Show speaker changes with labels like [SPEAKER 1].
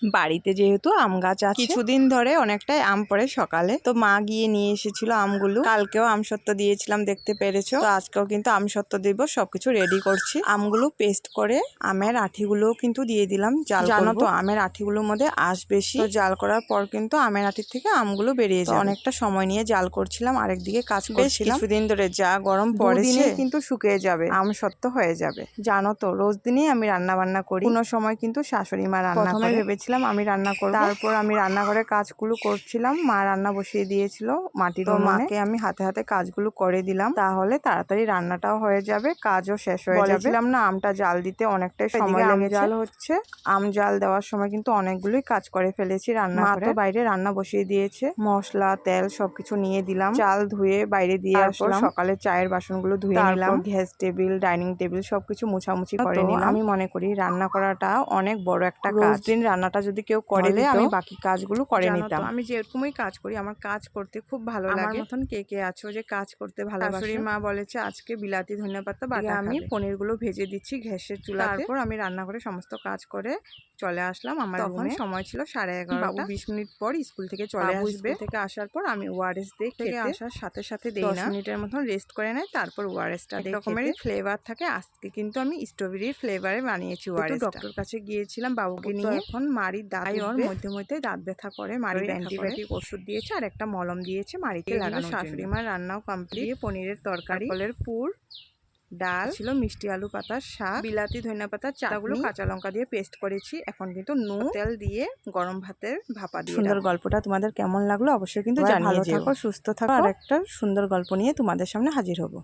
[SPEAKER 1] বাড়িতে যেহেতু আম গাছ আছে, কিছুদিন ধরে অনেকটাই আম পড়ে সকালে, তো মা গিয়ে নিয়ে এসেছিল আমগুলো। কালকেও আমসত্ত্ব দিয়েছিলাম, দেখতে পেরেছো। তো আজকেও কিন্তু আমসত্ত্ব দিব, সবকিছু রেডি করছি। আমগুলো পেস্ট করে আমের আঠিগুলোও কিন্তু দিয়ে দিলাম জাল করব। জানো তো আমের আঠিগুলোর মধ্যে আঁশ বেশি, তো জাল করার পর কিন্তু আমের আঠির থেকে আমগুলো বেরিয়ে যায়। অনেকটা সময় নিয়ে জাল করছিলাম, আরেকদিকে কাজ করছিলাম। কিছুদিন ধরে যা গরম পড়েছে কিন্তু শুকিয়ে যাবে, আমসত্ত্ব হয়ে যাবে। জানো তো রোজ দিনই আমি রান্না বান্না করি, কোনো সময় কিন্তু শাশুড়ি মা রান্না করে। ভেবেছিলাম আমি রান্না করব, তারপর আমি রান্নাঘরে কাজগুলো করছিলাম, মা রান্না বসিয়ে দিয়েছিল মাটির উনুনে। মাকে আমি হাতে হাতে কাজগুলো করে দিলাম, তাহলে তাড়াতাড়ি রান্নাটাও হয়ে যাবে, কাজও শেষ হয়ে যাবে। বলেছিলাম না আমটা জাল দিতে অনেকটাই সময় লেগেছে। জাল হচ্ছে, আম জাল দেওয়ার সময় কিন্তু অনেকগুলোই কাজ করে ফেলেছি রান্না। মা তো বাইরে রান্না বসিয়ে দিয়েছে, মশলা তেল সবকিছু নিয়ে দিলাম, চাল ধুয়ে বাইরে দিয়ে আসলাম। সকালে চায়ের বাসনগুলো ধুয়ে নিলাম, গ্যাস টেবিল ডাইনিং টেবিল সবকিছু মুছামুছি করে নিলাম। আমি মনে করি রান্না করাটা অনেক বড় একটা কাজ। দিন রান্নাটা যদি কেউ করে দিত, আমি বাকি কাজগুলো করে নিতাম। আমি যেরকমই কাজ করি, আমার কাজ করতে খুব ভালো লাগে। আমার মতন কে কে আছো যে কাজ করতে ভালোবাসো? শাশুড়ি মা বলেছে আজকে বিলাতি ধনেপাতা বাটা আমি পনিরগুলো ভেজে দিচ্ছি গ্যাসের চুলাতে। তারপর আমি রান্না করে সমস্ত কাজ করে চলে আসলাম আমার রুমে। তখন সময় ছিল 11:30। বাবু 20 মিনিট পর স্কুল থেকে চলে আসবে। স্কুল থেকে আসার পর আমি ওআরএস দিয়ে খেতে আসার সাথে সাথে দেই না, 10 মিনিটের মতন রেস্ট করে নেয়, তারপর ওআরএসটা দেই। রকমেরই ফ্লেভার থাকে। আজকে কিন্তু আমি স্ট্রবেরির ফ্লেভারে বানিয়েছি ওআরএস। ডক্টর কাছে গিয়েছিলাম বাবুকে নিয়ে। এখন মারির দাঁত ওর মধ্যে মধ্যে দাঁত ব্যথা করে, মারি অ্যান্টিবায়োটিক ওষুধ দিয়েছে আর একটা মলম দিয়েছে মারিতে লাগানোর জন্য। শাশুড়ি মার রান্নাও কমপ্লিট। পনিরের তরকারি, ফলের পুর, ডাল ছিল, মিষ্টি আলু পাতার শাক, বিলাতি ধনেপাতা, চাগুলো কাঁচা লঙ্কা দিয়ে পেস্ট করেছি। এখন কিন্তু নুন তেল দিয়ে গরম ভাতের ভাপা দিয়ে। সুন্দর গল্পটা তোমাদের কেমন লাগলো অবশ্যই কিন্তু জানিয়ে যেও। ভালো থাকো, সুস্থ থাকো, আর একটা সুন্দর গল্প নিয়ে তোমাদের সামনে হাজির হব।